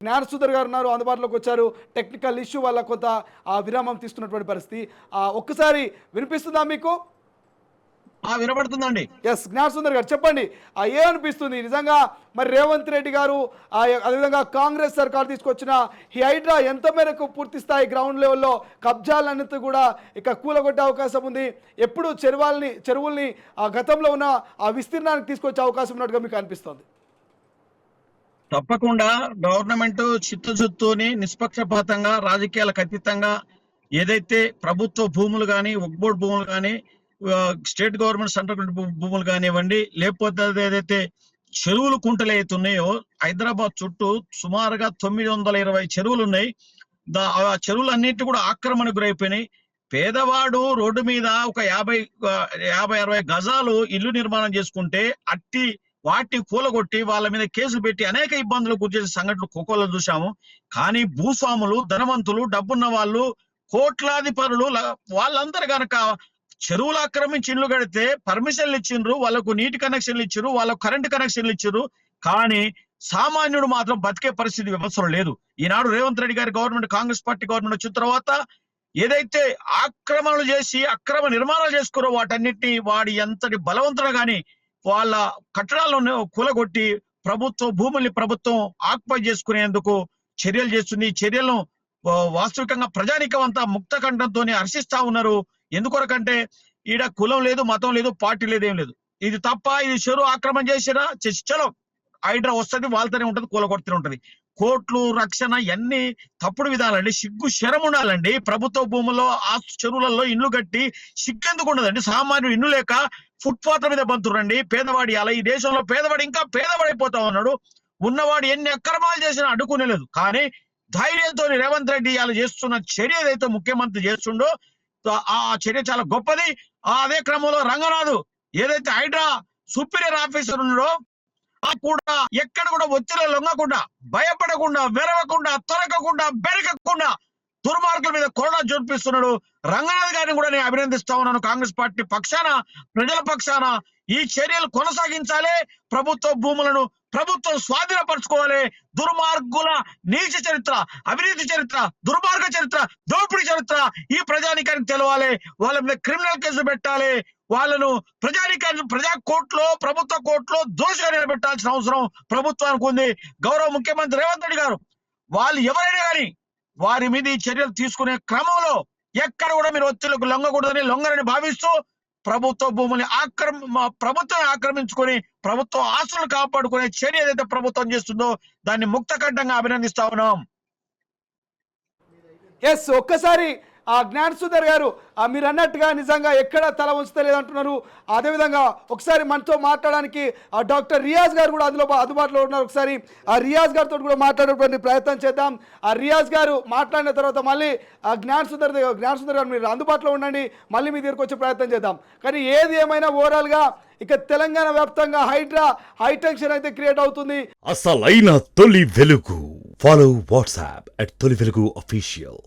జ్ఞానసుందర్ గారు ఉన్నారు, అందుబాటులోకి వచ్చారు. టెక్నికల్ ఇష్యూ వల్ల కొంత విరామం తీసుకున్నటువంటి పరిస్థితి. ఒక్కసారి వినిపిస్తుందా మీకు? వినపడుతుందండి. ఎస్, జ్ఞానసుందర్ గారు చెప్పండి. ఏమనిపిస్తుంది నిజంగా మరి రేవంత్ రెడ్డి గారు అదేవిధంగా కాంగ్రెస్ సర్కార్ తీసుకొచ్చిన ఈ హైడ్రా ఎంత మేరకు పూర్తి స్థాయి గ్రౌండ్ లెవెల్లో కబ్జాలన్నిటి కూడా ఇక కూలగొట్టే అవకాశం ఉంది? ఎప్పుడు చెరువుల్ని గతంలో ఉన్న ఆ విస్తీర్ణానికి తీసుకొచ్చే అవకాశం ఉన్నట్టుగా మీకు అనిపిస్తుంది? తప్పకుండా గవర్నమెంట్ చిత్తశుద్ధితోని నిష్పక్షపాతంగా రాజకీయాలకు అతీతంగా ఏదైతే ప్రభుత్వ భూములు కానీ ఒక్బోర్డ్ భూములు కానీ స్టేట్ గవర్నమెంట్ సెంట్రల్ భూములు కానివ్వండి, లేకపోతే ఏదైతే చెరువులు కుంటలు అయితే ఉన్నాయో హైదరాబాద్ చుట్టూ సుమారుగా 920 చెరువులు ఉన్నాయి. ఆ చెరువులన్నిటి కూడా ఆక్రమణకు గురైపోయినాయి. పేదవాడు రోడ్డు మీద ఒక 50-60 గజాలు ఇల్లు నిర్మాణం చేసుకుంటే వాటిని కూలగొట్టి వాళ్ళ మీద కేసులు పెట్టి అనేక ఇబ్బందులు గురిచేసే సంఘటనలు కోకోలో చూసాము. కానీ భూస్వాములు, ధనవంతులు, డబ్బున్న వాళ్ళు, కోట్లాది పరులు వాళ్ళందరూ గనక చెరువులు ఆక్రమించి ఇల్లు కడితే పర్మిషన్లు ఇచ్చిండ్రు, వాళ్ళకు నీటి కనెక్షన్లు ఇచ్చారు, వాళ్ళకు కరెంటు కనెక్షన్లు ఇచ్చారు. కానీ సామాన్యుడు మాత్రం బతికే పరిస్థితి వ్యవస్థలో లేదు. ఈనాడు రేవంత్ రెడ్డి గారి గవర్నమెంట్, కాంగ్రెస్ పార్టీ గవర్నమెంట్ వచ్చిన తర్వాత ఏదైతే ఆక్రమణలు చేసి అక్రమ నిర్మాణాలు చేసుకురో వాటన్నిటిని వాడి ఎంతటి బలవంతుడు గాని వాళ్ళ కట్టడాలను కూలగొట్టి ప్రభుత్వ భూముల్ని ప్రభుత్వం ఆక్యుపై చేసుకునేందుకు చర్యలు చేస్తుంది. ఈ చర్యలను వాస్తవికంగా ప్రజానికం అంతా ముక్త కంఠంతో హర్షిస్తా ఉన్నారు. ఎందుకొరకంటే ఈడ కులం లేదు, మతం లేదు, పార్టీ లేదు, ఏం లేదు. ఇది తప్ప ఇది చెరువు ఆక్రమణ చేసినా చలో హైడ్రా వస్తుంది, వాళ్ళతోనే ఉంటది, కూలగొడుతూనే ఉంటది. కోట్లు, రక్షణ ఇవన్నీ తప్పుడు విధాలండి. సిగ్గు శరం ఉండాలండి. ప్రభుత్వ భూముల్లో ఆ చెరువులలో ఇండ్లు కట్టి సిగ్గెందుకు ఉండదండి? సామాన్యుడు ఇల్లు లేక ఫుట్పాత్ల మీద బంతురండి. పేదవాడి అలా ఈ దేశంలో పేదవాడు ఇంకా పేదవాడైపోతా ఉన్నాడు. ఉన్నవాడు ఎన్ని అక్రమాలు చేసినా అడ్డుకునేలేదు. కానీ ధైర్యంతో రేవంత్ రెడ్డి అలా చేస్తున్న చర్య ఏదైతే ముఖ్యమంత్రి చేస్తుండో ఆ చర్య చాలా గొప్పది. అదే క్రమంలో రంగనాథ్ ఏదైతే హైడ్రా సుపీరియర్ ఆఫీసర్ ఉన్నాడో కూడా ఎక్కడ కూడా ఒత్తిడి లొంగకుండా, భయపడకుండా, వెరవకుండా, తొలగకుండా, బెరకకుండా దుర్మార్గుల మీద కొరడా చూపిస్తున్నాడు. రంగనాథ్ గారిని కూడా నేను అభినందిస్తా ఉన్నాను. కాంగ్రెస్ పార్టీ పక్షాన, ప్రజల పక్షాన ఈ చర్యలు కొనసాగించాలి. ప్రభుత్వ భూములను ప్రభుత్వం స్వాధీనపరచుకోవాలి. దుర్మార్గుల నీచ చరిత్ర, అవినీతి చరిత్ర, దుర్మార్గ చరిత్ర, దోపిడీ చరిత్ర ఈ ప్రజానికానికి తెలవాలి. వాళ్ళ మీద క్రిమినల్ కేసు పెట్టాలి. వాళ్ళను ప్రజా కోర్టులో, ప్రభుత్వ కోర్టులో దోషిగా నిలబెట్టాల్సిన అవసరం ప్రభుత్వానికి ఉంది. గౌరవ ముఖ్యమంత్రి రేవంత్ రెడ్డి గారు వాళ్ళు ఎవరైనా కానీ వారి మీద ఈ చర్యలు తీసుకునే క్రమంలో ఎక్కడ కూడా మీరు ఒత్తిళ్లకు లొంగరని భావిస్తూ ప్రభుత్వ భూముల్ని ప్రభుత్వం ఆక్రమించుకొని ప్రభుత్వ ఆస్తులను కాపాడుకునే చర్య ఏదైతే ప్రభుత్వం చేస్తుందో దాన్ని ముక్తకంఠంగా అభినందిస్తా ఉన్నాం. ఎస్, ఒక్కసారి జ్ఞానసుందర్ గారు మీరు అన్నట్టుగా నిజంగా ఎక్కడ తల ఉంచలేదు అంటున్నారు. అదేవిధంగా ఒకసారి మనతో మాట్లాడడానికి డాక్టర్ రియాజ్ గారు కూడా అందుబాటులో ఉన్నారు. ఒకసారి రియాజ్ గారితో కూడా మాట్లాడేటువంటి ప్రయత్నం చేద్దాం. రియాజ్ గారు మాట్లాడిన తర్వాత మళ్ళీ జ్ఞానసుందర్ గారు మీరు అందుబాటులో ఉండండి, మళ్ళీ మీ దగ్గరకు వచ్చే ప్రయత్నం చేద్దాం. కానీ ఏది ఏమైనా ఓవరాల్గా ఇక తెలంగాణ వ్యాప్తంగా హైడ్రా హైటెన్షన్ అయితే క్రియేట్ అవుతుంది. అసలైన తొలి వెలుగు. ఫాలో వాట్సాప్ @తొలి వెలుగు అఫీషియల్.